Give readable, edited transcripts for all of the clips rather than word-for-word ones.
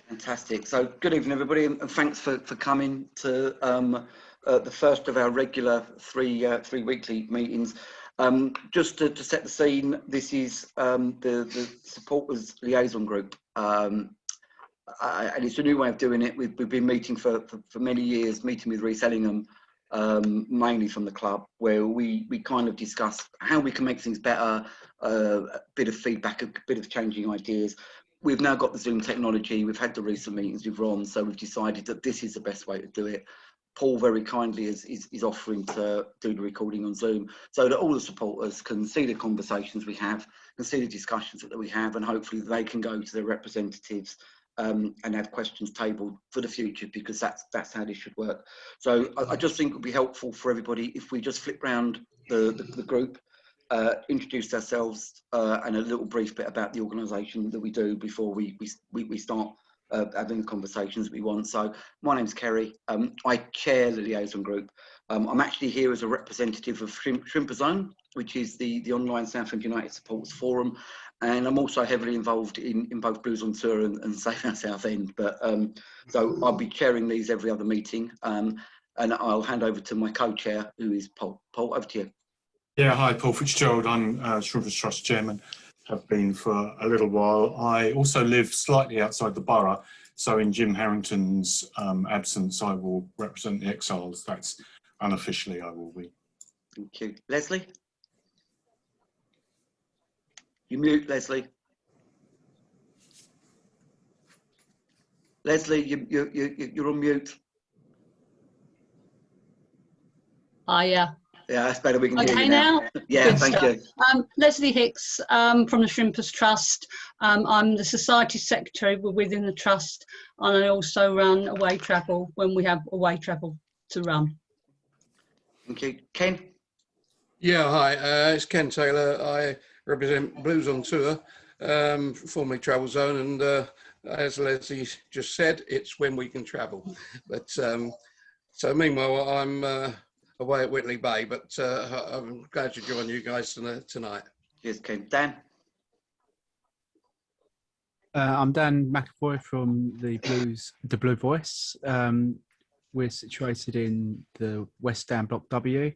Fantastic. So good evening, everybody, and thanks for coming to the first of our regular three weekly meetings. Just to set the scene, this is the supporters liaison group, and it's a new way of doing it. We've been meeting for many years, meeting with Reece Ellingham, mainly from the club, where we kind of discuss how we can make things better, a bit of feedback, a bit of changing ideas. We've now got the Zoom technology. We've had the recent meetings with Ron, so we've decided that this is the best way to do it. Paul very kindly is offering to do the recording on Zoom so that all the supporters can see the conversations we have, can see the discussions that we have, and hopefully they can go to their representatives and have questions tabled for the future, because that's how this should work. So I just think it would be helpful for everybody if we just flip round the group, introduce ourselves, and a little brief bit about the organisation that we do before we start having the conversations that we want. So my name's Kerry. I chair the liaison group. I'm actually here as a representative of Shrimpazone, which is the online Southend United supporters forum, and I'm also heavily involved in both Blues on Tour and Save Our Southend. But so I'll be chairing these every other meeting, and I'll hand over to my co-chair, who is Paul. Paul, over to you. Yeah, hi, Paul Fitzgerald. I'm Shrimpers Trust Chairman, have been for a little while. I also live slightly outside the borough, so in Jim Harrington's absence, I will represent the Exiles. That's unofficially I will be. Thank you. Leslie? You mute, Leslie. Leslie, you're on mute. Yeah. Yeah, that's better. We can hear you Okay now. Yeah, Good thank stuff. you. Leslie Hicks from the Shrimpers Trust. I'm the Society Secretary within the Trust, and I also run away travel when we have away travel to run. Thank you. Ken? Yeah, hi, it's Ken Taylor. I represent Blues on Tour, formerly Travel Zone, and as Leslie just said, it's when we can travel. But so meanwhile, I'm away at Whitley Bay, but I'm glad to join you guys tonight. Cheers, Ken. Dan? I'm Dan McAvoy from the Blue Voice. We're situated in the West Ham Block W.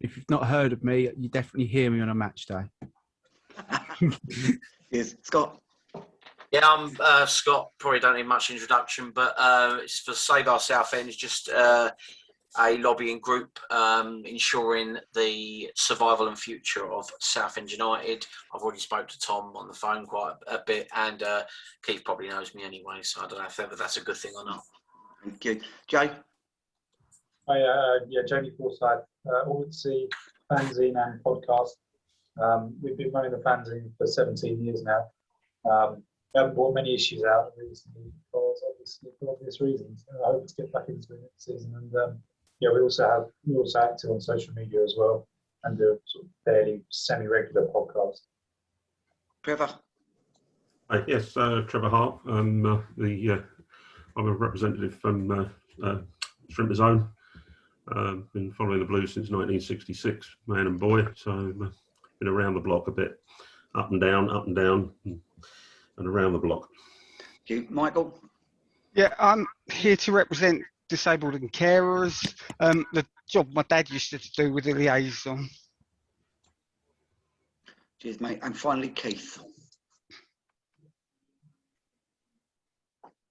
If you've not heard of me, you definitely hear me on a match day. Yes, Scott? Yeah, I'm Scott. Probably don't need much introduction, but it's for Save Our Southend. It's just a lobbying group ensuring the survival and future of Southend United. I've already spoke to Tom on the phone quite a bit, and Keith probably knows me anyway, so I don't know if ever that's a good thing or not. Thank you. Jay? Hi, yeah, Jamie Forsyth, Ortsy fanzine and podcast. We've been running the fanzine for 17 years now. We haven't brought many issues out recently because obviously for obvious reasons. I hope to get back into it next season. And yeah, we're also active on social media as well, and do a sort of fairly semi-regular podcast. Trevor? Hi, yes, Trevor Hart. I'm a representative from Shrimpers Zone. Been following the Blues since 1966, man and boy. So been around the block a bit, up and down, and around the block. Thank you. Michael? Yeah, I'm here to represent disabled and carers. The job my dad used to do with the liaison. Cheers, mate. And finally, Keith.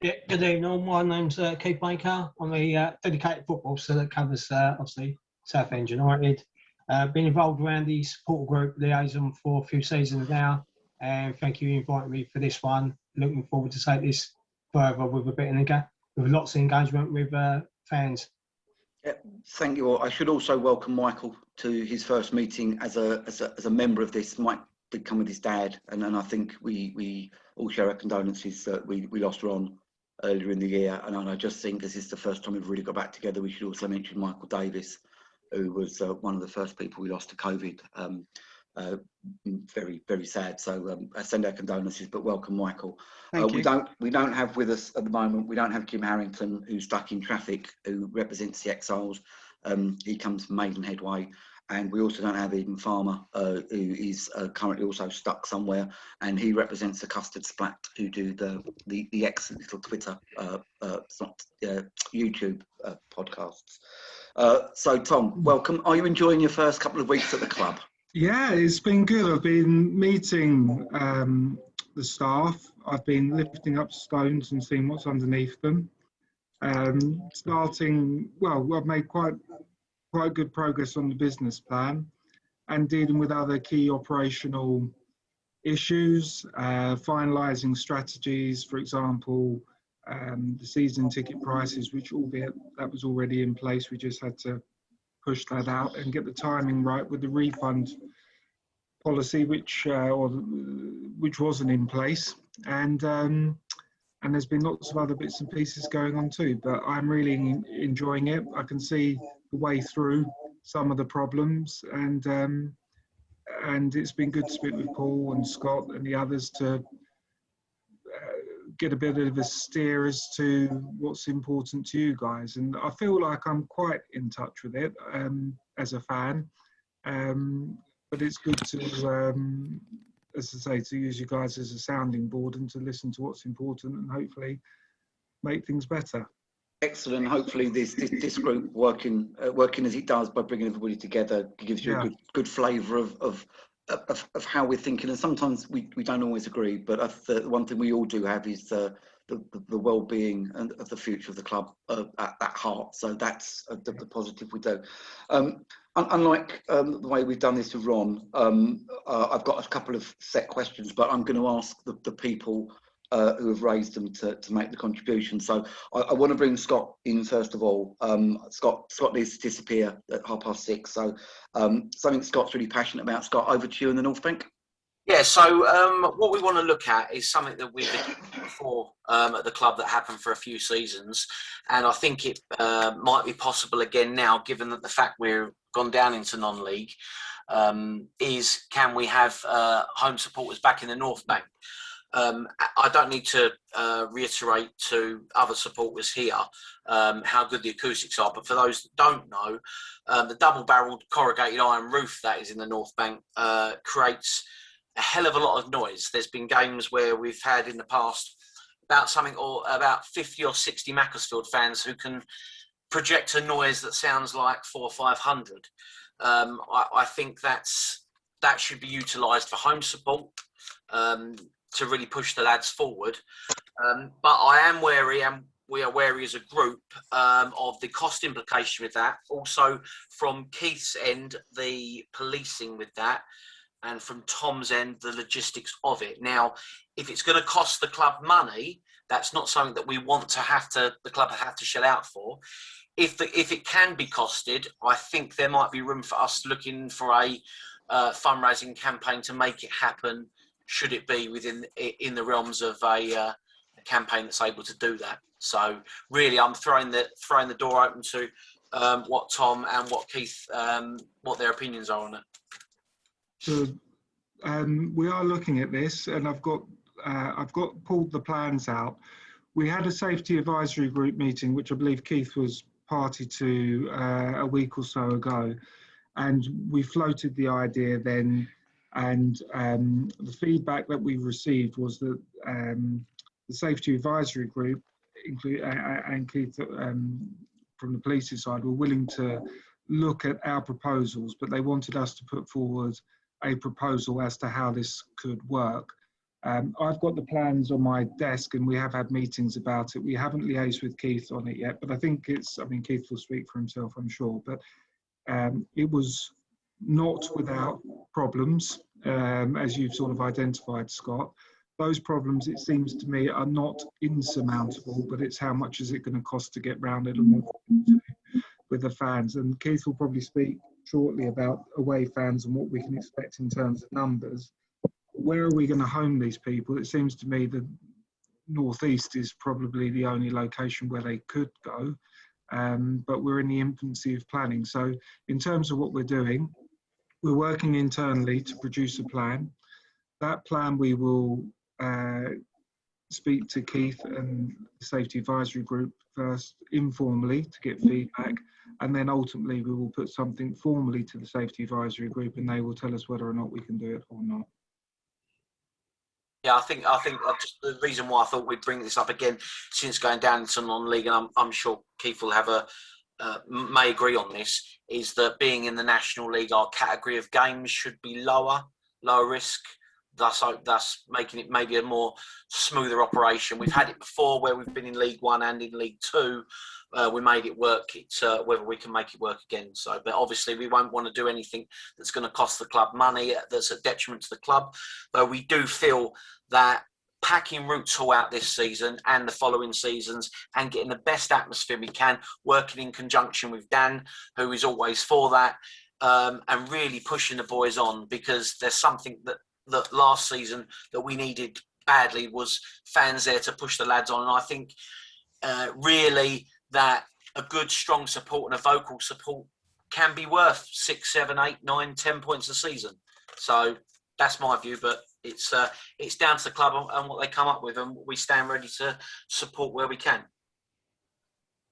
Yeah, good evening. My name's Keith Baker. I'm a dedicated football officer that covers obviously Southend United. Been involved around the support group liaison for a few seasons now, and thank you for inviting me for this one. Looking forward to take this further with a bit with lots of engagement with fans. Yeah, thank you all. I should also welcome Michael to his first meeting as a member of this. Mike did come with his dad, and I think we all share our condolences that we lost Ron earlier in the year, and I just think this is the first time we've really got back together. We should also mention Michael Davis, who was one of the first people we lost to COVID. Very, very sad. So I send our condolences, but welcome, Michael. We don't have with us at the moment. We don't have Jim Harrington, who's stuck in traffic, who represents the Exiles. He comes from Maidenhead Way, and we also don't have Eden Farmer, who is currently also stuck somewhere, and he represents the Custard Splat, who do the excellent little Twitter, YouTube podcasts. So Tom, welcome. Are you enjoying your first couple of weeks at the club? Yeah, it's been good. I've been meeting the staff. I've been lifting up stones and seeing what's underneath them. I've made quite good progress on the business plan and dealing with other key operational issues, finalising strategies, for example, the season ticket prices, which albeit that was already in place, we just had to push that out and get the timing right with the refund policy, which wasn't in place, and there's been lots of other bits and pieces going on too. But I'm really enjoying it. I can see the way through some of the problems, and it's been good to speak with Paul and Scott and the others to get a bit of a steer as to what's important to you guys. And I feel like I'm quite in touch with it as a fan. But it's good to, as I say, to use you guys as a sounding board and to listen to what's important and hopefully make things better. Excellent. Hopefully this group working as it does by bringing everybody together gives you a good flavour of how we're thinking. And sometimes we don't always agree, but the one thing we all do have is the well-being and of the future of the club at heart. So that's the positive we do. Unlike the way we've done this with Ron, I've got a couple of set questions, but I'm going to ask the people who have raised them to make the contribution. So I want to bring Scott in first of all. Scott needs to disappear at 6:30. So something Scott's really passionate about. Scott, over to you in the North Bank. Yeah, so what we want to look at is something that we've been doing before at the club that happened for a few seasons, and I think it might be possible again now, given that the fact we're gone down into non-league, is can we have home supporters back in the North Bank? I don't need to reiterate to other supporters here how good the acoustics are, but for those that don't know, the double-barreled corrugated iron roof that is in the North Bank creates a hell of a lot of noise. There's been games where we've had in the past about 50 or 60 Macclesfield fans who can project a noise that sounds like 400 or 500. I think that should be utilised for home support to really push the lads forward. But I am wary, and we are wary as a group of the cost implication with that. Also from Keith's end, the policing with that, and from Tom's end, the logistics of it. Now, if it's going to cost the club money, that's not something that we want the club have to shell out for. If it can be costed, I think there might be room for us looking for a fundraising campaign to make it happen, should it be in the realms of a campaign that's able to do that. So really, I'm throwing the door open to what Tom and what Keith, what their opinions are on it. So we are looking at this, and I've got pulled the plans out. We had a safety advisory group meeting, which I believe Keith was party to a week or so ago, and we floated the idea then. And the feedback that we received was that the safety advisory group, and Keith from the policing side, were willing to look at our proposals, but they wanted us to put forward a proposal as to how this could work. I've got the plans on my desk, and we have had meetings about it. We haven't liaised with Keith on it yet, but I think Keith will speak for himself, I'm sure. But it was not without problems, as you've sort of identified, Scott. Those problems, it seems to me, are not insurmountable, but it's how much is it going to cost to get round it and with the fans. And Keith will probably speak shortly about away fans and what we can expect in terms of numbers. Where are we going to home these people? It seems to me the northeast is probably the only location where they could go, but we're in the infancy of planning. So in terms of what we're doing, we're working internally to produce a plan. That plan we will speak to Keith and the Safety Advisory Group first informally to get feedback, and then ultimately we will put something formally to the Safety Advisory Group, and they will tell us whether or not we can do it or not. Yeah, I think just the reason why I thought we'd bring this up again, since going down into non-league, and I'm sure Keith will have may agree on this, is that being in the National League, our category of games should be lower risk, thus making it maybe a more smoother operation. We've had it before where we've been in League One and in League Two. We made it work. It's whether we can make it work again. So, but obviously we won't want to do anything that's going to cost the club money, that's a detriment to the club. Though we do feel that packing Roots Hall out this season and the following seasons and getting the best atmosphere we can, working in conjunction with Dan, who is always for that, and really pushing the boys on, because there's something that last season that we needed badly was fans there to push the lads on. And I think really that a good, strong support and a vocal support can be worth 6, 7, 8, 9, 10 points a season. So that's my view, but it's down to the club and what they come up with, and we stand ready to support where we can.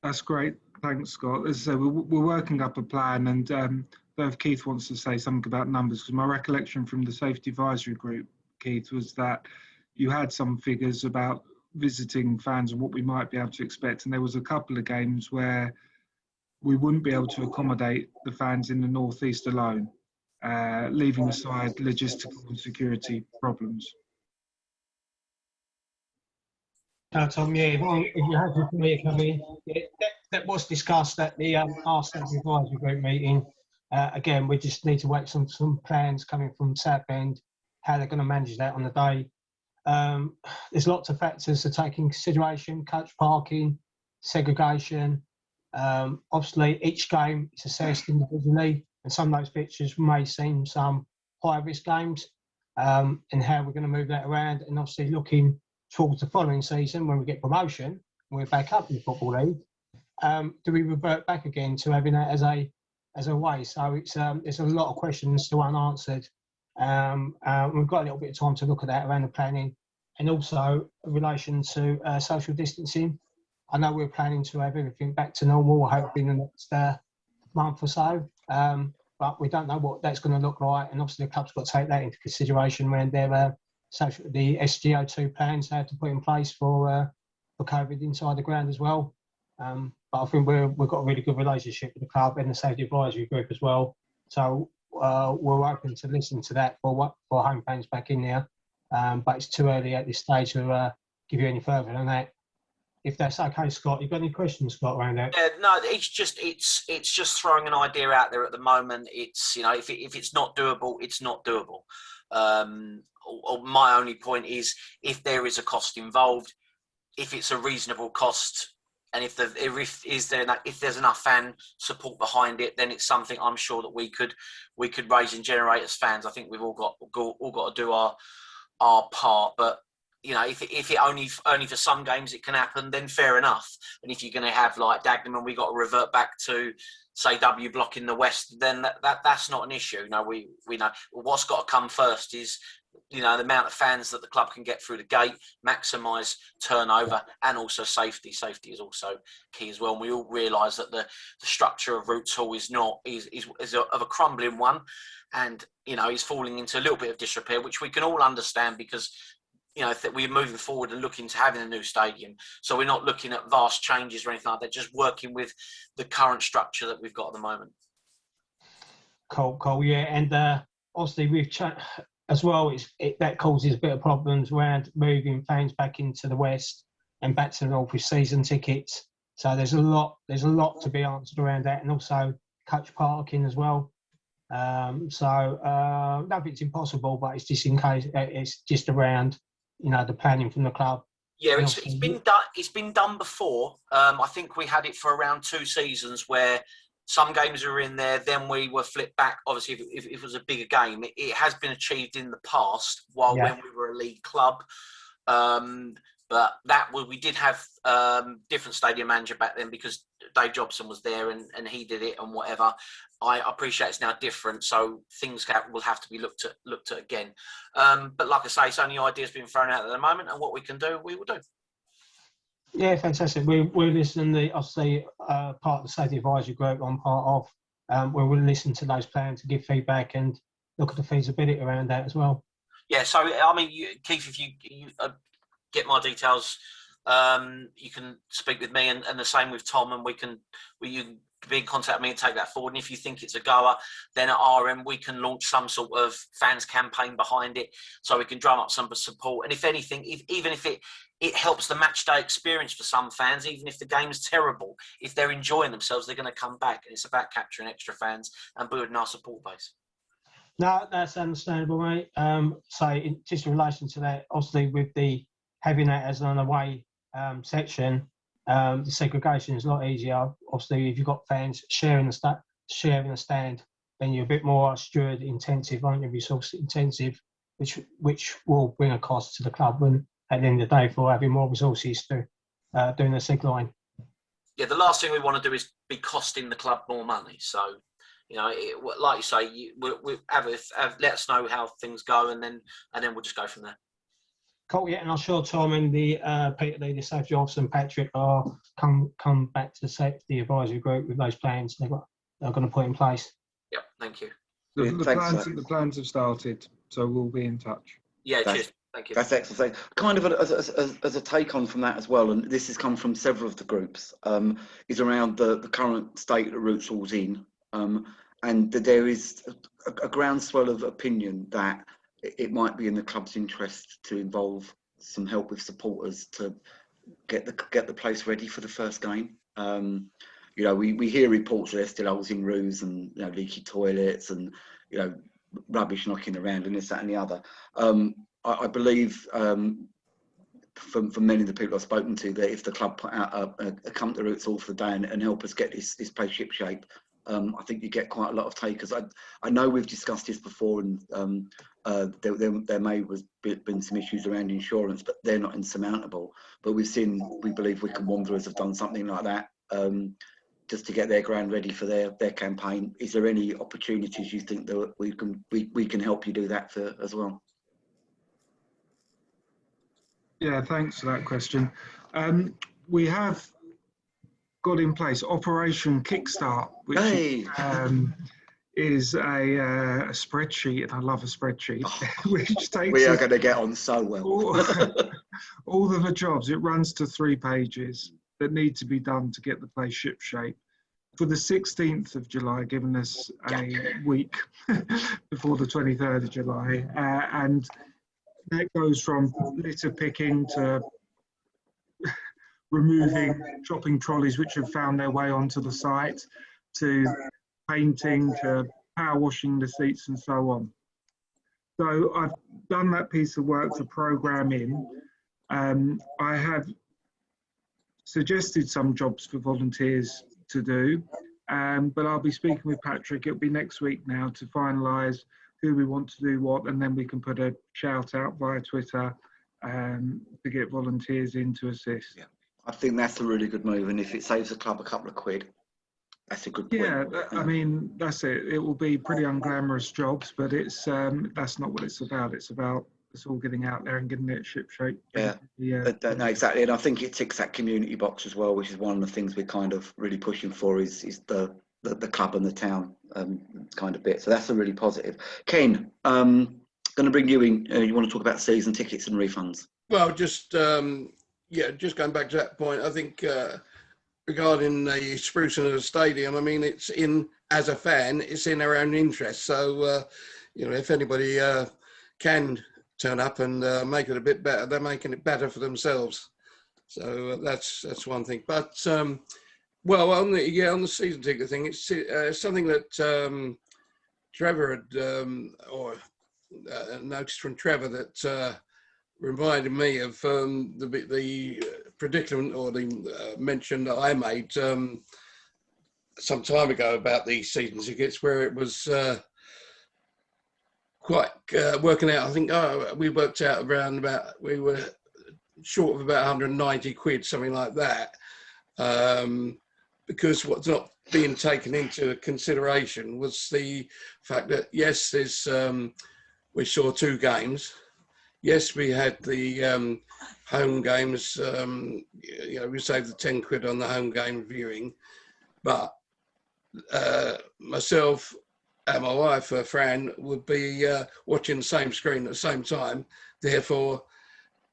That's great. Thanks, Scott. As I say, we're working up a plan, and if Keith wants to say something about numbers, because my recollection from the Safety Advisory Group, Keith, was that you had some figures about visiting fans and what we might be able to expect, and there was a couple of games where we wouldn't be able to accommodate the fans in the North East alone, leaving aside logistical and security problems. Tom, yeah, if you're happy for me to come in, yeah, that was discussed at the our Safety Advisory Group meeting. Again, we just need to wait some plans coming from Southend, how they're going to manage that on the day. There's lots of factors to take in consideration: coach parking, segregation. Obviously, each game is assessed individually, and some of those fixtures may seem some high-risk games, and how we're going to move that around. And obviously, looking towards the following season when we get promotion, we're back up in the Football League. Do we revert back again to having that as a way? So it's a lot of questions still unanswered. We've got a little bit of time to look at that around the planning, and also in relation to social distancing. I know we're planning to have everything back to normal, hopefully in the next month or so, but we don't know what that's going to look like, and obviously the club's got to take that into consideration when they're the SGO2 plans they have to put in place for COVID inside the ground as well. But I think we've got a really good relationship with the club and the Safety Advisory Group as well. So we're open to listen to that for home fans back in there. But it's too early at this stage to give you any further than that. If that's okay, Scott, you got any questions, Scott, around that? No, it's just throwing an idea out there at the moment. It's, you know, if it's not doable, it's not doable. My only point is, if there is a cost involved, if it's a reasonable cost, and if there's enough fan support behind it, then it's something I'm sure that we could raise and generate as fans. I think we've all got to do our part, but you know, if it only for some games it can happen, then fair enough. And if you're going to have like Dagenham and we got to revert back to, say, W Block in the West, then that's not an issue. No, we know what's got to come first is, you know, the amount of fans that the club can get through the gate, maximise turnover, and also safety. Safety is also key as well. And we all realise that the structure of Roots Hall is of a crumbling one, and you know, is falling into a little bit of disrepair, which we can all understand because, you know, that we're moving forward and looking to having a new stadium. So we're not looking at vast changes or anything like that, just working with the current structure that we've got at the moment. Cool, yeah. And obviously we've as well, that causes a bit of problems around moving fans back into the West and back to the North with season tickets. So there's a lot to be answered around that, and also coach parking as well. Nothing's impossible, but it's just in case, it's just around, you know, the planning from the club. Yeah, it's been done. It's been done before. I think we had it for around 2 seasons where some games were in there, then we were flipped back. Obviously, if it was a bigger game, it has been achieved in the past when we were a league club. But we did have different stadium manager back then because Dave Jobson was there and he did it and whatever. I appreciate it's now different, so things will have to be looked at again. But like I say, it's only ideas being thrown out at the moment, and what we can do, we will do. Yeah, fantastic. We're listening. Obviously, part of the safety advisory group I'm part of. Where we'll listen to those plans to give feedback and look at the feasibility around that as well. Yeah. So I mean, Keith, if you get my details, you can speak with me, and the same with Tom, and you can be in contact with me and take that forward. And if you think it's a goer, then at RM we can launch some sort of fans campaign behind it, so we can drum up some support. And if anything, even if it helps the match day experience for some fans, even if the game's terrible, if they're enjoying themselves, they're going to come back. And it's about capturing extra fans and building our support base. No, that's understandable, mate. Just in relation to that, obviously with having that as an away section, the segregation is a lot easier. Obviously, if you've got fans sharing the stand, then you're a bit more steward intensive, aren't you? Resource intensive, which will bring a cost to the club and at the end of the day for having more resources to doing the sig line. Yeah, the last thing we want to do is be costing the club more money. So, like you say, let us know how things go, and then we'll just go from there. Cool, yeah, and I'm sure Tom and the Peter Lee, the safety officer, and Patrick are come back to the safety advisory group with those plans they're going to put in place. Yep, thank you. The plans have started, so we'll be in touch. Yeah, cheers. Thank you. That's excellent. Kind of as a take on from that as well, and this has come from several of the groups, is around the current state that Rootsall's in, and that there is a groundswell of opinion that it might be in the club's interest to involve some help with supporters to get the place ready for the first game. We hear reports that there's still holes in roofs and leaky toilets and rubbish knocking around and this, that, and the other. I believe from many of the people I've spoken to that if the club put out a come to Rootsall for the day and help us get this place ship shape, I think you get quite a lot of takers. I know we've discussed this before, and there may have been some issues around insurance, but they're not insurmountable. But we believe Wycombe Wanderers have done something like that just to get their ground ready for their campaign. Is there any opportunities you think that we can help you do that for as well? Yeah, thanks for that question. We have got in place Operation Kickstart, which is a spreadsheet, and I love a spreadsheet, which takes we are going to get on so well. all of the jobs. It runs to 3 pages that need to be done to get the place ship shape. For the 16th of July, giving us a week before the 23rd of July, and that goes from litter picking to removing shopping trolleys which have found their way onto the site, to painting, to power washing the seats and so on. So I've done that piece of work to program in. I have suggested some jobs for volunteers to do, but I'll be speaking with Patrick. It'll be next week now to finalise who we want to do what, and then we can put a shout out via Twitter to get volunteers in to assist. Yeah, I think that's a really good move, and if it saves the club a couple of quid, that's a good point. Yeah, I mean, that's it. It will be pretty unglamorous jobs, but it's that's not what it's about. It's about us all getting out there and getting it ship shape. Yeah, no, exactly. And I think it ticks that community box as well, which is one of the things we're kind of really pushing for is the club and the town kind of bit. So that's a really positive. Ken, going to bring you in. You want to talk about season tickets and refunds? Well, just just going back to that point, I think regarding the sprucing of the stadium, I mean, it's as a fan, it's in our own interest. So, if anybody can turn up and make it a bit better, they're making it better for themselves. So that's one thing. But well, on the season ticket thing, it's something that Trevor had noticed from Trevor that reminded me of the predicament or the mention that I made some time ago about the season tickets, where it was quite working out. I think we worked out around about we were short of about 190 quid, something like that, because what's not being taken into consideration was the fact that, yes, there's we saw 2 games. Yes, we had the home games. You know, we saved the 10 quid on the home game viewing, but myself and my wife, Fran, would be watching the same screen at the same time. Therefore,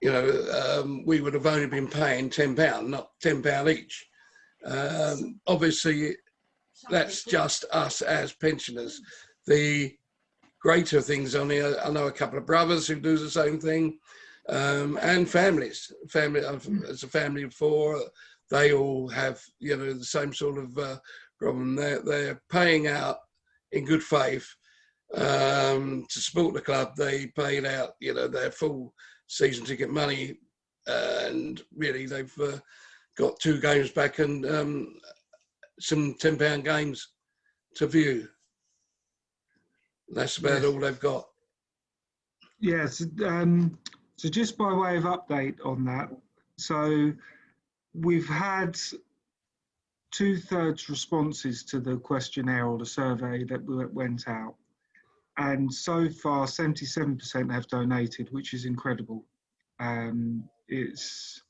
you know, we would have only been paying £10, not £10 each. Obviously, that's just us as pensioners. The greater things on here, I know a couple of brothers who do the same thing, and families. As a family of 4, they all have, you know, the same sort of problem. They're paying out in good faith to support the club. They paid out, you know, their full season ticket money, and really they've got 2 games back and some £10 games to view. That's about all they've got. Yes. So just by way of update on that, so we've had 2/3 responses to the questionnaire or the survey that went out, and so far 77% have donated, which is incredible. It's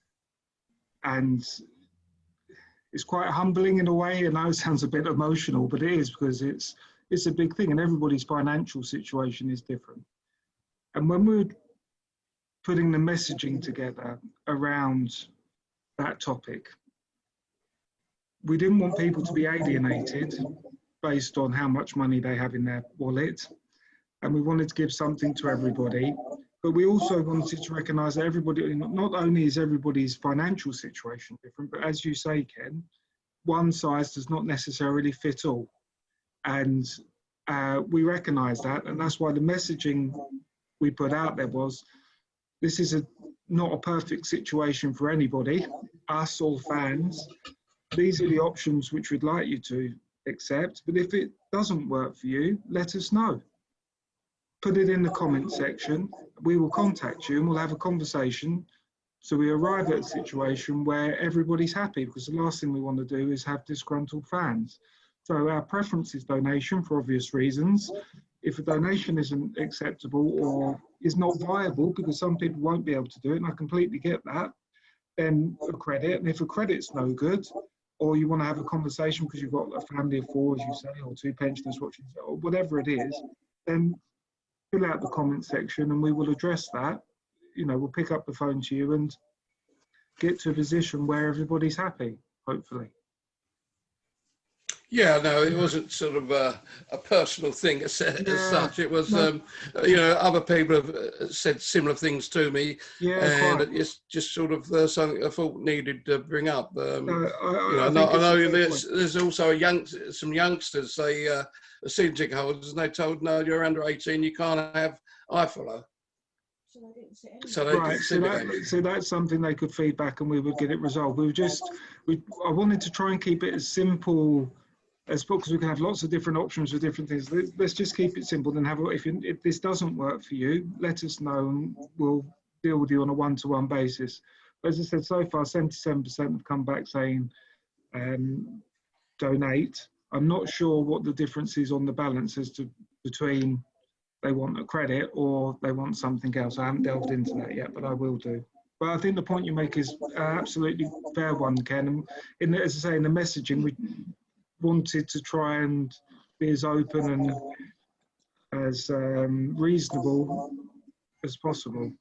quite humbling in a way. I know it sounds a bit emotional, but it is, because it's a big thing, and everybody's financial situation is different. And when we're putting the messaging together around that topic, we didn't want people to be alienated based on how much money they have in their wallet, and we wanted to give something to everybody, but we also wanted to recognise that everybody, not only is everybody's financial situation different, but as you say, Ken, one size does not necessarily fit all. And we recognise that, and that's why the messaging we put out there was, this is not a perfect situation for anybody, us or fans. These are the options which we'd like you to accept, but if it doesn't work for you, let us know. Put it in the comment section. We will contact you and we'll have a conversation, so we arrive at a situation where everybody's happy, because the last thing we want to do is have disgruntled fans. So our preference is donation for obvious reasons. If a donation isn't acceptable or is not viable, because some people won't be able to do it, and I completely get that, then a credit. And if a credit's no good, or you want to have a conversation because you've got a family of 4, as you say, or 2 pensioners watching, or whatever it is, then fill out the comment section and we will address that. You know, we'll pick up the phone to you and get to a position where everybody's happy, hopefully. Yeah, no, it wasn't sort of a personal thing as such. It was, you know, other people have said similar things to me, and it's just sort of something I thought needed to bring up. You know, I know there's also some youngsters, they are season ticket holders, and they told, no, you're under 18, you can't have iFollow. So that's something they could feedback, and we would get it resolved. I wanted to try and keep it as simple as possible, because we can have lots of different options for different things. Let's just keep it simple. Then if this doesn't work for you, let us know and we'll deal with you on a one-to-one basis. But as I said, so far 77% have come back saying donate. I'm not sure what the difference is on the balance as to between they want a credit or they want something else. I haven't delved into that yet, but I will do. But I think the point you make is an absolutely fair one, Ken. And as I say, in the messaging, we wanted to try and be as open and as reasonable as possible.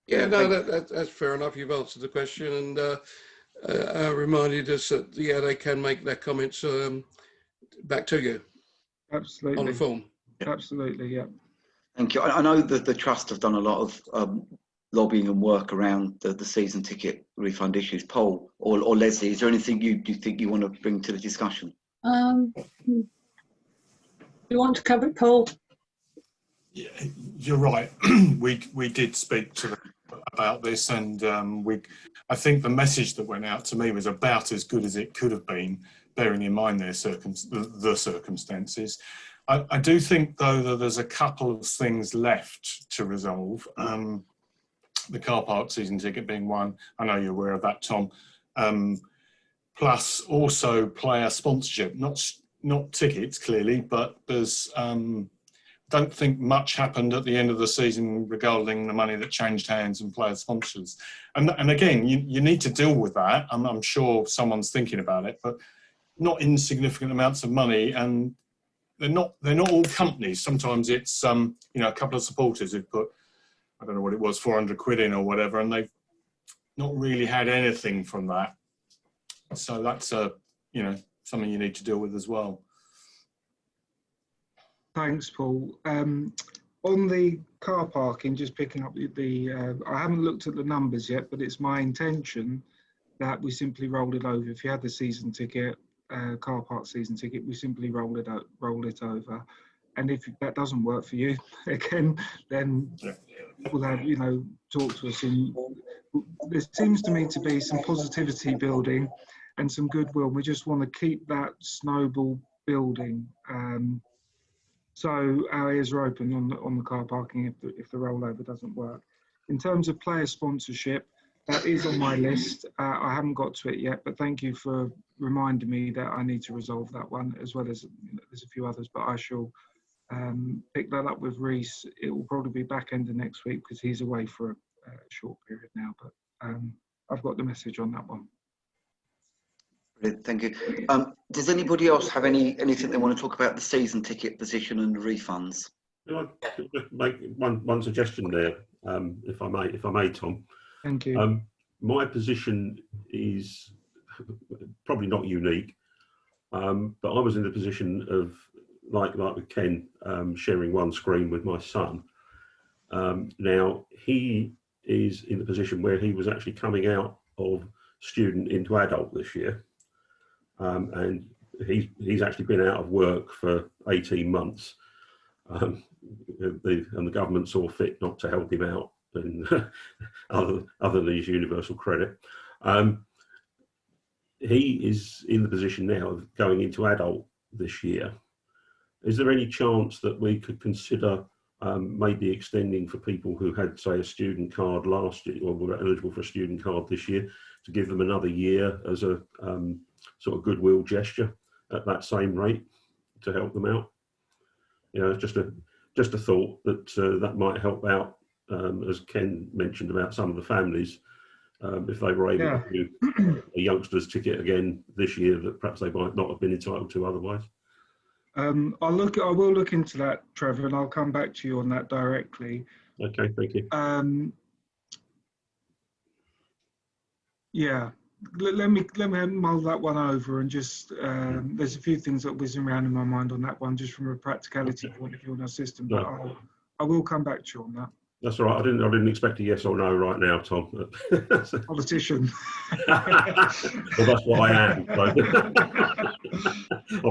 Yeah, no, that's fair enough. You've answered the question, and reminded us that, yeah, they can make their comments back to you. Absolutely. On the form. Absolutely, yeah. Thank you. I know that the Trust have done a lot of lobbying and work around the season ticket refund issues. Paul or Leslie, is there anything you think you want to bring to the discussion? You want to cover it, Paul? Yeah, you're right. we did speak to them about this, and I think the message that went out to me was about as good as it could have been, bearing in mind the circumstances. I do think, though, that there's a couple of things left to resolve. the car park season ticket being one. I know you're aware of that, Tom. Plus also player sponsorship, not tickets clearly, but there's don't think much happened at the end of the season regarding the money that changed hands and player sponsors. And again, you need to deal with that. I'm sure someone's thinking about it, but not insignificant amounts of money, and they're not all companies. Sometimes it's a couple of supporters who've put, I don't know what it was, 400 quid in or whatever, and they've not really had anything from that. So that's something you need to deal with as well. Thanks, Paul. On the car parking, just picking up I haven't looked at the numbers yet, but it's my intention that we simply roll it over. If you had the season ticket, car park season ticket, we simply roll it over. And if that doesn't work for you, again, then we'll have, talk to us. There seems to me to be some positivity building and some goodwill. We just want to keep that snowball building. So our ears are open on the car parking if the rollover doesn't work. In terms of player sponsorship, that is on my list. I haven't got to it yet, but thank you for reminding me that I need to resolve that one, as well as there's a few others, but I shall pick that up with Reece. It will probably be back end of next week because he's away for a short period now, but I've got the message on that one. Brilliant, thank you. Does anybody else have anything they want to talk about the season ticket position and refunds? Can I just make one suggestion there, if I may, Tom? Thank you. My position is probably not unique, but I was in the position of, like with Ken, sharing one screen with my son. Now, he is in the position where he was actually coming out of student into adult this year. And he's actually been out of work for 18 months. And the government saw fit not to help him out, and other than his universal credit. He is in the position now of going into adult this year. Is there any chance that we could consider maybe extending for people who had, say, a student card last year or were eligible for a student card this year, to give them another year as a sort of goodwill gesture at that same rate to help them out? Just a thought that that might help out, as Ken mentioned about some of the families, if they were able to do a youngster's ticket again this year that perhaps they might not have been entitled to otherwise. I will look into that, Trevor, and I'll come back to you on that directly. Okay, thank you. Yeah, let me mull that one over, and just there's a few things that whizzing around in my mind on that one, just from a practicality point of view on our system. But I will come back to you on that. That's all right. I didn't expect a yes or no right now, Tom. Politician. Well, that's what I am. I've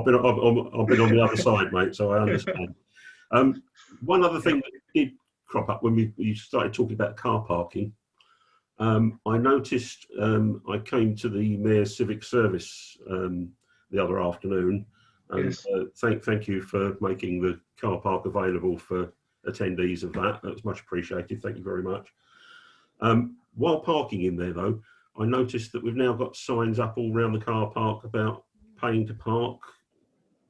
been on the other side, mate, so I understand. One other thing that did crop up when you started talking about car parking, I noticed, I came to the Mayor's Civic Service the other afternoon, and yes. Thank you for making the car park available for attendees of that. That was much appreciated. Thank you very much. While parking in there, though, I noticed that we've now got signs up all around the car park about paying to park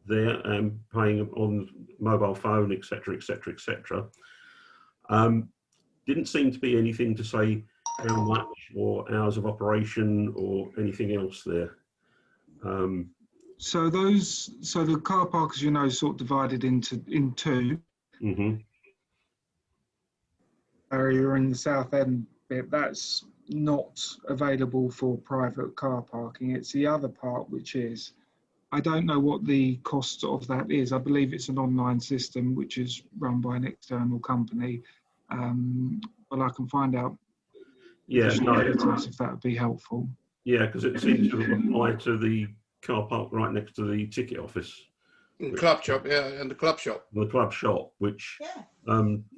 there and paying on mobile phone, etc., etc., etc. Didn't seem to be anything to say how much or hours of operation or anything else there. So the car park, as you know, is sort of divided into two. Mm-hmm. Area in the south end bit, that's not available for private car parking. It's the other part which is. I don't know what the cost of that is. I believe it's an online system which is run by an external company, but I can find out. Yeah, no, if that would be helpful. Yeah, because it seems to apply to the car park right next to the ticket office. The club shop, yeah, and the club shop. The club shop, which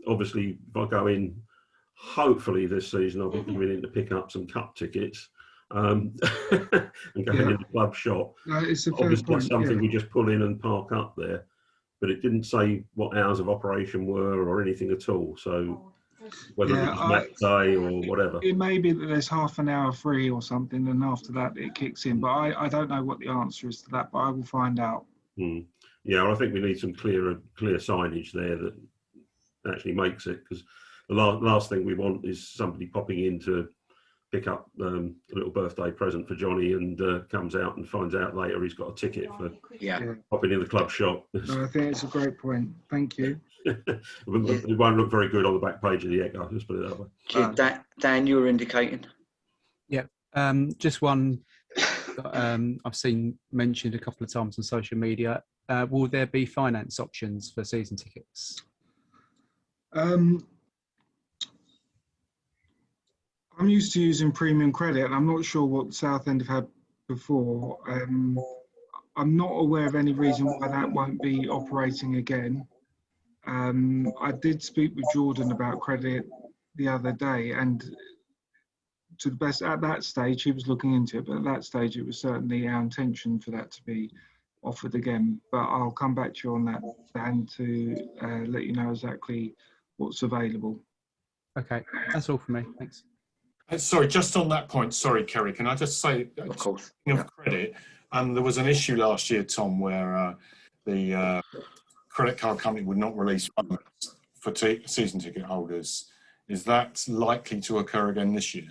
obviously if I go in, hopefully this season I'll be going in to pick up some cup tickets and going in the club shop. It's a obviously it's something we just pull in and park up there, but it didn't say what hours of operation were or anything at all. So whether Yeah, it's match day or whatever. It may be that there's half an hour free or something, and after that it kicks in. But I don't know what the answer is to that, but I will find out. Yeah, well, I think we need some clear signage there that actually makes it, because the last thing we want is somebody popping in to pick up a little birthday present for Johnny and comes out and finds out later he's got a ticket for popping in the club shop. No, I think it's a great point. Thank you. It won't look very good on the back page of the Echo, let's put it that way. Dan, you were indicating. Yeah, just one that, I've seen mentioned a couple of times on social media. Will there be finance options for season tickets? I'm used to using premium credit, and I'm not sure what Southend have had before. I'm not aware of any reason why that won't be operating again. I did speak with Jordan about credit the other day, and to the best, at that stage, he was looking into it, but at that stage, it was certainly our intention for that to be offered again. But I'll come back to you on that, Dan, to let you know exactly what's available. Okay, that's all for me. Thanks. Sorry, just on that point, sorry, Kerry, can I just say, of course, of credit, there was an issue last year, Tom, where the credit card company would not release funds for season ticket holders. Is that likely to occur again this year?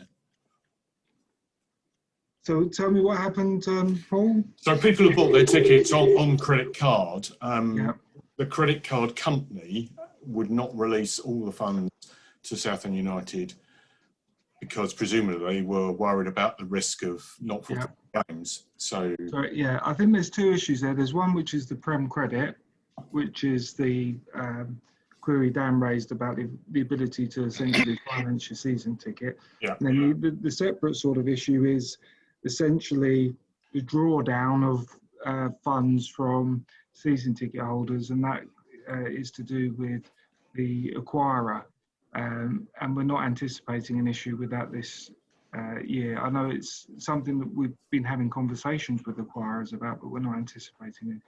So tell me what happened, Paul? So people have bought their tickets on credit card. The credit card company would not release all the funds to Southend United because presumably they were worried about the risk of not fulfilling games. So yeah, I think there's two issues there. There's one which is the Prem credit, which is the query Dan raised about the ability to essentially finance your season ticket. Yeah. And then the separate sort of issue is essentially the drawdown of funds from season ticket holders, and that is to do with the acquirer. And we're not anticipating an issue with that this year. I know it's something that we've been having conversations with acquirers about, but we're not anticipating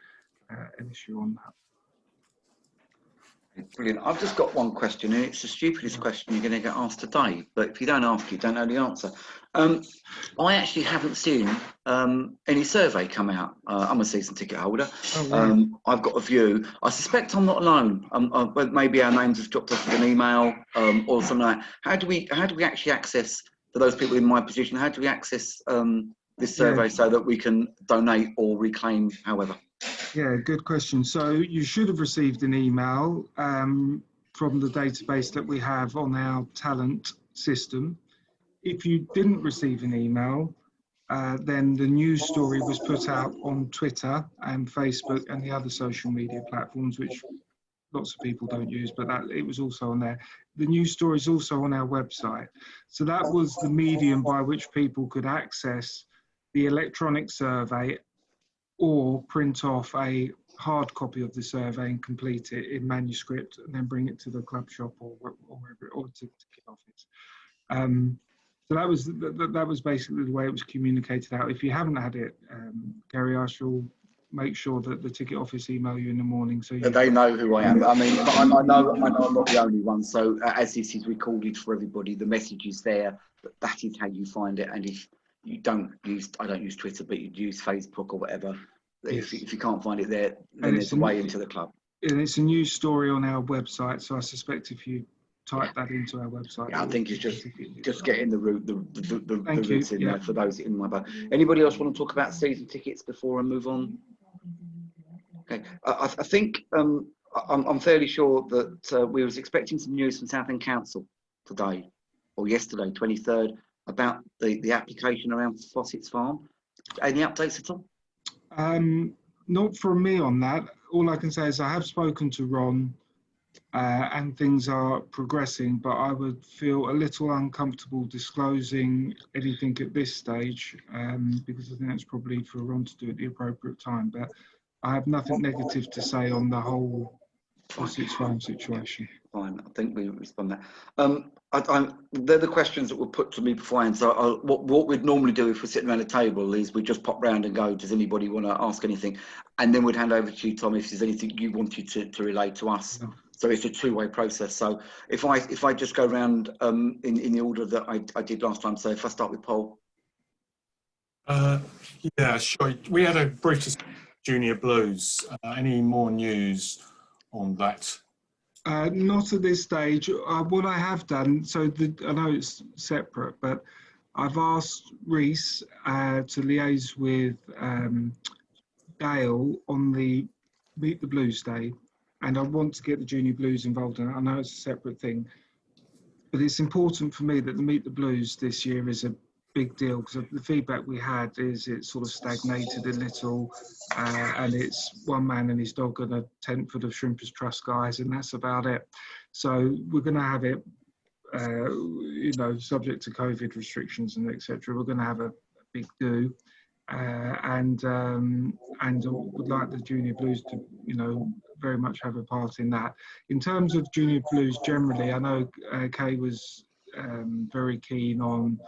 an issue on that. Brilliant. I've just got one question, and it's the stupidest question you're going to get asked today, but if you don't ask, you don't know the answer. I actually haven't seen any survey come out. I'm a season ticket holder. Oh, right. I've got a view. I suspect I'm not alone. Maybe our names have dropped off with an email or something like that. How do we actually access, for those people in my position, how do we access this survey so that we can donate or reclaim, however? Yeah, good question. So you should have received an email from the database that we have on our talent system. If you didn't receive an email, then the news story was put out on Twitter and Facebook and the other social media platforms, which lots of people don't use, but it was also on there. The news story is also on our website. So that was the medium by which people could access the electronic survey or print off a hard copy of the survey and complete it in manuscript and then bring it to the club shop or wherever, or to the ticket office. So that was basically the way it was communicated out. If you haven't had it, Gary, I shall make sure that the ticket office email you in the morning so they know who I am. I mean, but I know I'm not the only one. So as this is recorded for everybody, the message is there. But that is how you find it. And if you I don't use Twitter, but you'd use Facebook or whatever. If you can't find it there, then there's a way into the club. And it's a news story on our website, so I suspect if you type that into our website, I think it's just getting the route, the routes in there for those in my boat. Anybody else want to talk about season tickets before I move on? Okay, I think I'm fairly sure that we was expecting some news from Southend Council today or yesterday, 23rd, about the application around Fossett's Farm. Any updates at all? Not from me on that. All I can say is I have spoken to Ron and things are progressing, but I would feel a little uncomfortable disclosing anything at this stage because I think that's probably for Ron to do at the appropriate time. But I have nothing negative to say on the whole Fossett's Farm situation. Fine, I think we respond to that. They're the questions that were put to me beforehand. So what we'd normally do if we're sitting around a table is we just pop round and go, does anybody want to ask anything? And then we'd hand over to you, Tom, if there's anything you wanted to relay to us. So it's a two-way process. So if I just go around in the order that I did last time, so if I start with Paul. Yeah, sure. We had a brief discussion with Junior Blues. Any more news on that? Not at this stage. What I have done, I know it's separate, but I've asked Reese to liaise with Dale on the Meet the Blues Day, and I want to get the Junior Blues involved in it. I know it's a separate thing, but it's important for me that the Meet the Blues this year is a big deal, because the feedback we had is it sort of stagnated a little, and it's one man and his dog and a tent full of Shrimpers Trust guys, and that's about it. So we're going to have it, subject to COVID restrictions and etc. We're going to have a big do. And would like the Junior Blues to, very much have a part in that. In terms of Junior Blues generally, I know Kay was very keen on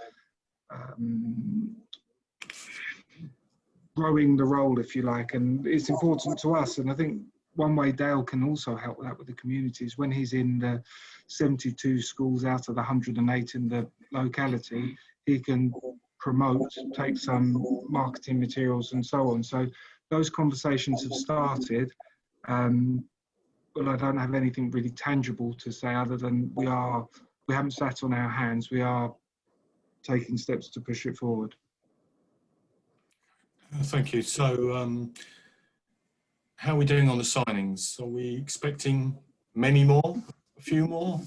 growing the role, if you like, and it's important to us. And I think one way Dale can also help that with the community is when he's in the 72 schools out of the 108 in the locality, he can promote, take some marketing materials and so on. So those conversations have started, but I don't have anything really tangible to say other than we haven't sat on our hands. We are taking steps to push it forward. Thank you. So how are we doing on the signings? Are we expecting many more, a few more?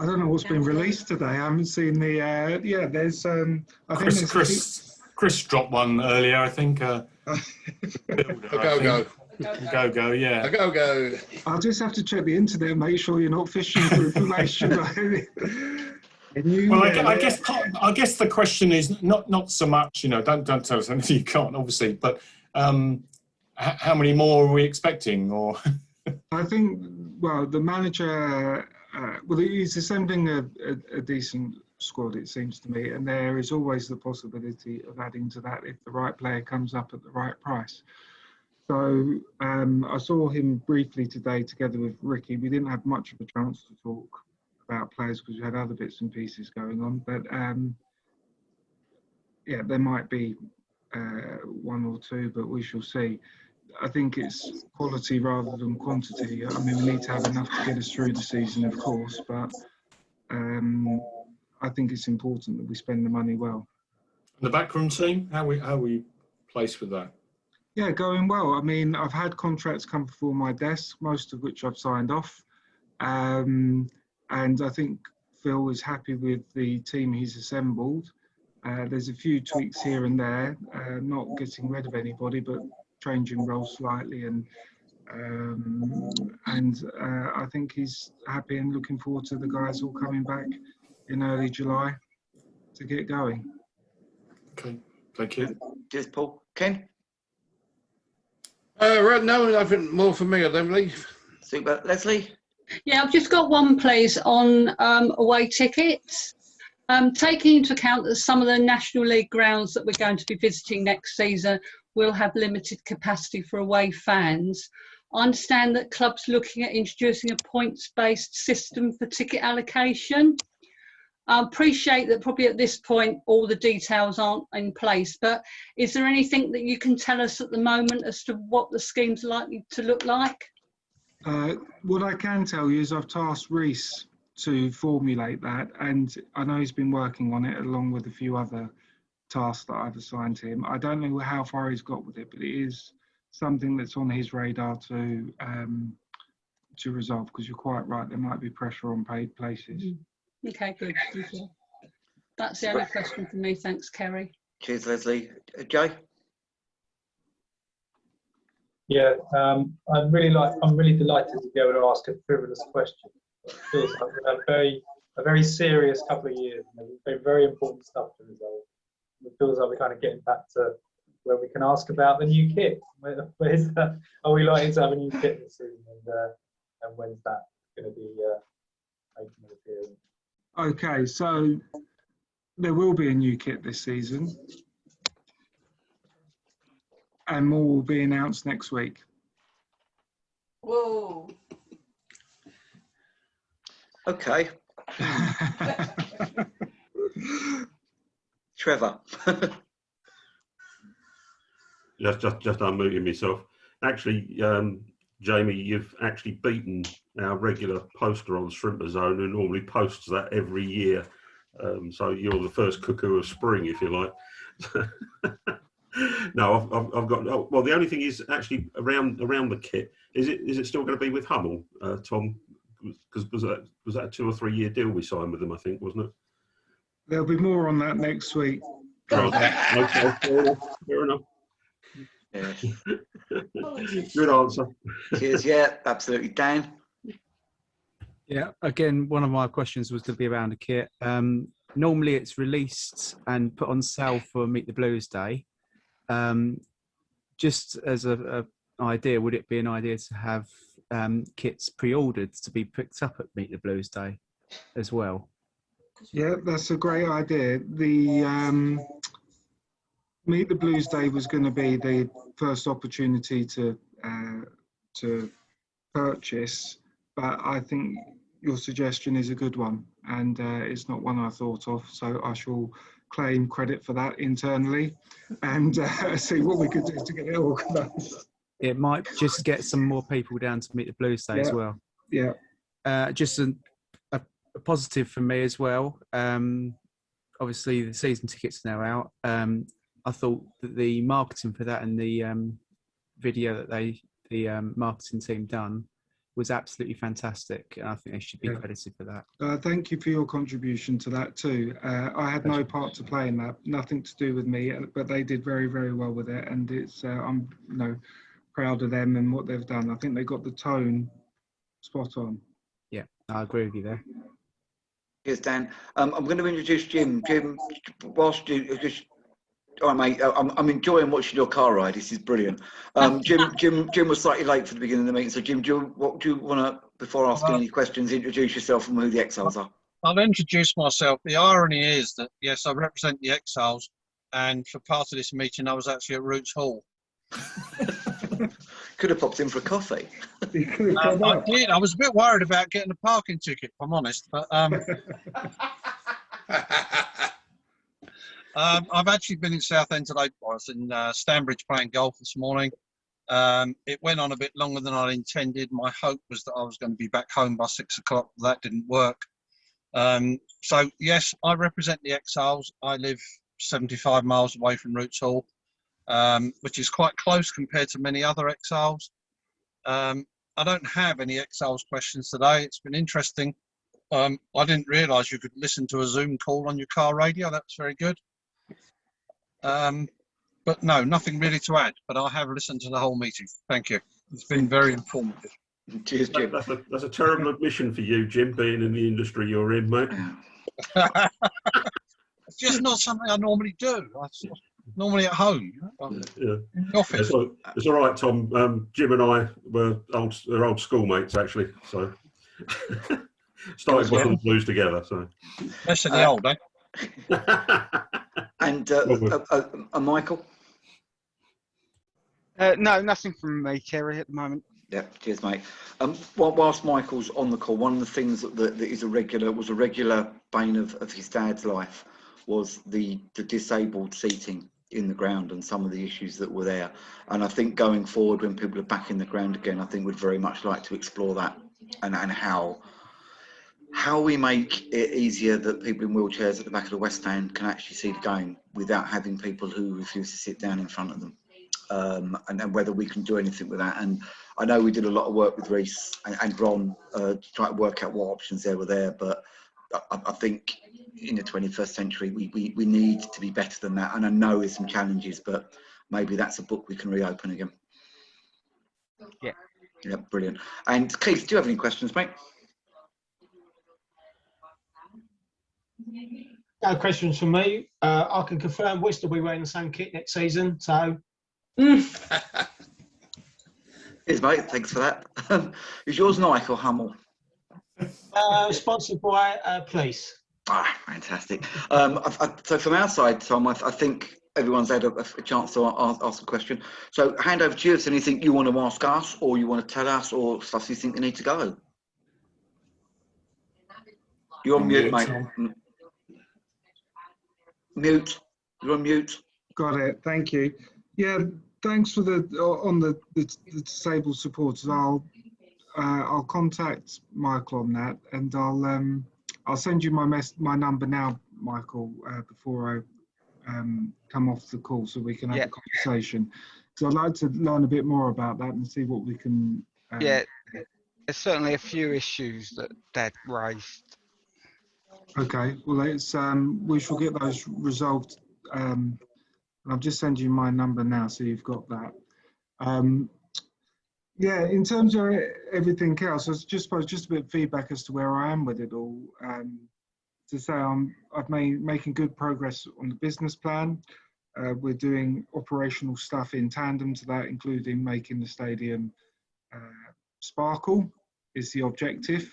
I don't know what's been released today. I haven't seen the, there's, I think there's Chris dropped one earlier, I think. Go, yeah. A go. I'll just have to check the internet and make sure you're not fishing for information. Well, I guess the question is not so much, don't tell us anything you can't, obviously, but how many more are we expecting? Or I think, well, the manager, he's assembling a decent squad, it seems to me, and there is always the possibility of adding to that if the right player comes up at the right price. So I saw him briefly today together with Ricky. We didn't have much of a chance to talk about players because we had other bits and pieces going on, but there might be one or two, but we shall see. I think it's quality rather than quantity. I mean, we need to have enough to get us through the season, of course, but I think it's important that we spend the money well. The backroom team, how are we placed with that? Yeah, going well. I mean, I've had contracts come before my desk, most of which I've signed off. And I think Phil is happy with the team he's assembled. There's a few tweaks here and there, not getting rid of anybody, but changing roles slightly. And I think he's happy and looking forward to the guys all coming back in early July to get going. Okay, thank you. Cheers, Paul. Ken? Right, no, nothing more for me, I don't believe. Super. Leslie? Yeah, I've just got one, please, on away tickets. Taking into account that some of the National League grounds that we're going to be visiting next season will have limited capacity for away fans, I understand that clubs looking at introducing a points-based system for ticket allocation. I appreciate that probably at this point all the details aren't in place, but is there anything that you can tell us at the moment as to what the scheme's likely to look like? What I can tell you is I've tasked Reese to formulate that, and I know he's been working on it along with a few other tasks that I've assigned to him. I don't know how far he's got with it, but it is something that's on his radar to resolve, because you're quite right, there might be pressure on paid places. Okay, good. Thank you. That's the only question for me. Thanks, Kerry. Cheers, Leslie. Jay? Yeah, I'm really delighted to be able to ask a frivolous question. It feels like we've had a very serious couple of years. There's been very important stuff to resolve. It feels like we're kind of getting back to where we can ask about the new kit. Where's that? Are we likely to have a new kit this season? And when's that going to be making an appearance? Okay, so there will be a new kit this season, and more will be announced next week. Whoa. Okay. Trevor. just unmuting myself. Actually, Jamie, you've actually beaten our regular poster on Shrimper Zone, who normally posts that every year. So you're the first cuckoo of spring, if you like. No, I've got. Oh, well, the only thing is actually around the kit. Is it still going to be with Hummel, Tom? Because was that a 2 or 3 year deal we signed with them? I think, wasn't it? There'll be more on that next week. Okay, fair enough. Yes. Good answer. Cheers. Yeah, absolutely. Dan. Yeah, again, one of my questions was to be around the kit. Normally it's released and put on sale for Meet the Blues Day. Just as a idea, would it be an idea to have kits pre-ordered to be picked up at Meet the Blues Day as well? Yeah, that's a great idea. The Meet the Blues Day was going to be the first opportunity to purchase, but I think your suggestion is a good one, and it's not one I thought of, so I shall claim credit for that internally and see what we could do to get it organised. It might just get some more people down to Meet the Blues Day as well. Yeah. Just a positive for me as well. Obviously, the season tickets are now out. I thought that the marketing for that and the video that the marketing team done was absolutely fantastic. I think they should be credited for that. Thank you for your contribution to that too. I had no part to play in that, nothing to do with me, but they did very, very well with it, and it's I'm proud of them and what they've done. I think they got the tone spot on. Yeah, I agree with you there. Cheers, Dan. I'm going to introduce Jim. Jim, whilst you just. All right, mate. I'm enjoying watching your car ride. This is brilliant. Jim was slightly late for the beginning of the meeting. So, Jim, what do you want to, before asking any questions, introduce yourself and who the Exiles are? I'll introduce myself. The irony is that, yes, I represent the Exiles, and for part of this meeting, I was actually at Roots Hall. Could have popped in for a coffee. I did. I was a bit worried about getting a parking ticket, if I'm honest, but I've actually been in Southend today. I was in Stanbridge playing golf this morning. It went on a bit longer than I intended. My hope was that I was going to be back home by 6 o'clock. That didn't work. So, yes, I represent the Exiles. I live 75 miles away from Roots Hall, which is quite close compared to many other Exiles. I don't have any Exiles questions today. It's been interesting. I didn't realise you could listen to a Zoom call on your car radio. That's very good. But no, nothing really to add. But I have listened to the whole meeting. Thank you. It's been very informative. Cheers, Jim. That's a terrible admission for you, Jim, being in the industry you're in, mate. It's just not something I normally do. Normally at home, in the office. It's all right, Tom. Jim and I were old schoolmates, actually. So started watching the Blues together. So less than the old, eh? And Michael? No, nothing from me, Kerry, at the moment. Yeah, cheers, mate. Whilst Michael's on the call, one of the things that is a regular bane of his dad's life was the disabled seating in the ground and some of the issues that were there. And I think going forward, when people are back in the ground again, I think we'd very much like to explore that and how we make it easier that people in wheelchairs at the back of the West Stand can actually see the game without having people who refuse to sit down in front of them. And then whether we can do anything with that. And I know we did a lot of work with Reece and Ron to try to work out what options there were there, but I think in the 21st century we need to be better than that. And I know there's some challenges, but maybe that's a book we can reopen again. Yeah, brilliant. And Keith, do you have any questions, mate? No questions from me. I can confirm Worcester will be wearing the same kit next season. So, Cheers, mate. Thanks for that. Is yours Nike or Hummel? sponsored by Police. Ah, fantastic. So from our side, Tom, I think everyone's had a chance to ask a question. So hand over to you if there's anything you want to ask us or you want to tell us or stuff you think they need to go. You're on mute, mute, mate. Tom. Mute. You're on mute. Got it. Thank you. Yeah, thanks for the disabled supporters. I'll contact Michael on that, and I'll send you my number now, Michael, before I come off the call, so we can have a conversation. Because I'd like to learn a bit more about that and see what we can. Yeah, there's certainly a few issues that Dad raised. Okay, well, it's we shall get those resolved. I'll just send you my number now, so you've got that. Yeah, in terms of everything else, I just a bit of feedback as to where I am with it all. To say I've making good progress on the business plan. We're doing operational stuff in tandem to that, including making the stadium sparkle is the objective,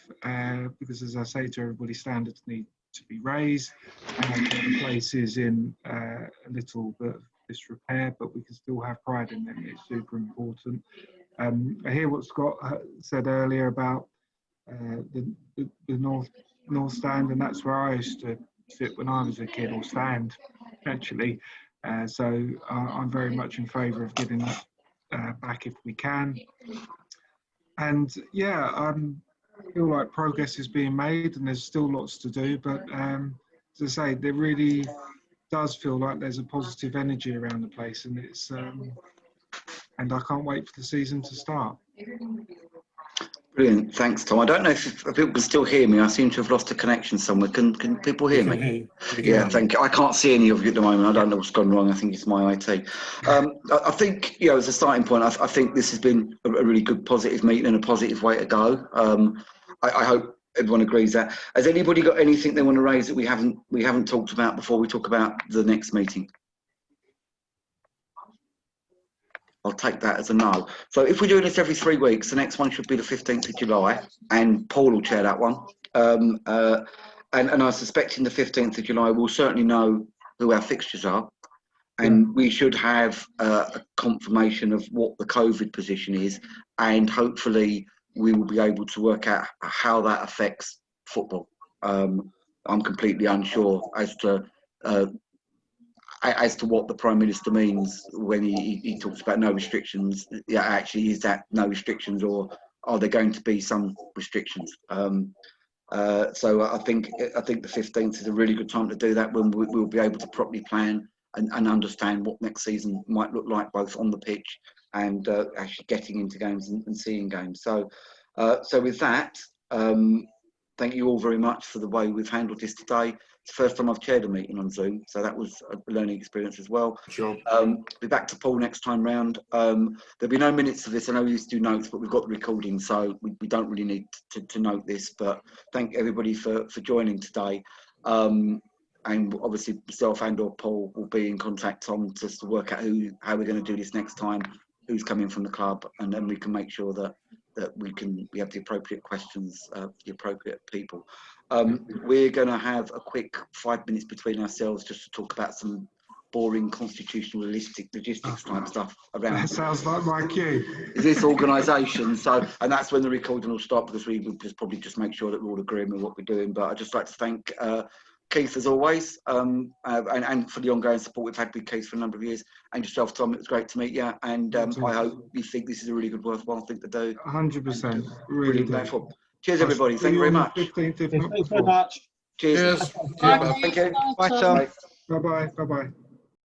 because as I say to everybody, standards need to be raised, and the place is in a little bit of disrepair, but we can still have pride in them. It's super important. I hear what Scott said earlier about the north stand, and that's where I used to sit when I was a kid, or stand actually. So I'm very much in favour of getting that back if we can. And yeah, I feel like progress is being made, and there's still lots to do. But as I say, there really does feel like there's a positive energy around the place, and it's and I can't wait for the season to start. Brilliant, thanks, Tom. I don't know if people can still hear me. I seem to have lost a connection somewhere. Can people hear me? Yeah, thank you. I can't see any of you at the moment. I don't know what's gone wrong. I think it's my IT. I think, you know, as a starting point, I think this has been a really good, positive meeting and a positive way to go. I hope everyone agrees that. Has anybody got anything they want to raise that we haven't talked about before we talk about the next meeting? I'll take that as a no. So if we're doing this every 3 weeks, the next one should be the 15th of July, and Paul will chair that one. And I suspect in the 15th of July, we'll certainly know who our fixtures are, and we should have a confirmation of what the COVID position is, and hopefully we will be able to work out how that affects football. I'm completely unsure as to what the Prime Minister means when he talks about no restrictions. Yeah, actually, is that no restrictions, or are there going to be some restrictions? So I think the 15th is a really good time to do that, when we'll be able to properly plan and understand what next season might look like, both on the pitch and actually getting into games and seeing games. So with that, thank you all very much for the way we've handled this today. It's the first time I've chaired a meeting on Zoom, so that was a learning experience as well. Sure. Be back to Paul next time round. There'll be no minutes of this. I know we used to do notes, but we've got the recording, so we don't really need to note this. But thank everybody for joining today. And obviously, myself and/or Paul will be in contact on just to work out how we're going to do this next time, who's coming from the club, and then we can make sure that we have the appropriate questions for the appropriate people. We're going to have a quick 5 minutes between ourselves just to talk about some boring constitutional logistics type stuff around. That sounds like my cue. This organisation. So, and that's when the recording will stop, because we will probably just make sure that we're all agreeing with what we're doing. But I'd just like to thank Keith, as always, and for the ongoing support we've had with Keith for a number of years, and yourself, Tom. It was great to meet you, and I hope you think this is a really good, worthwhile thing to do. 100%. Really do. Cheers, everybody. Thank you very much. 15th, if not Thanks very much. Cheers. Cheers. Thank you. Bye, Tom. Bye-bye. Bye-bye.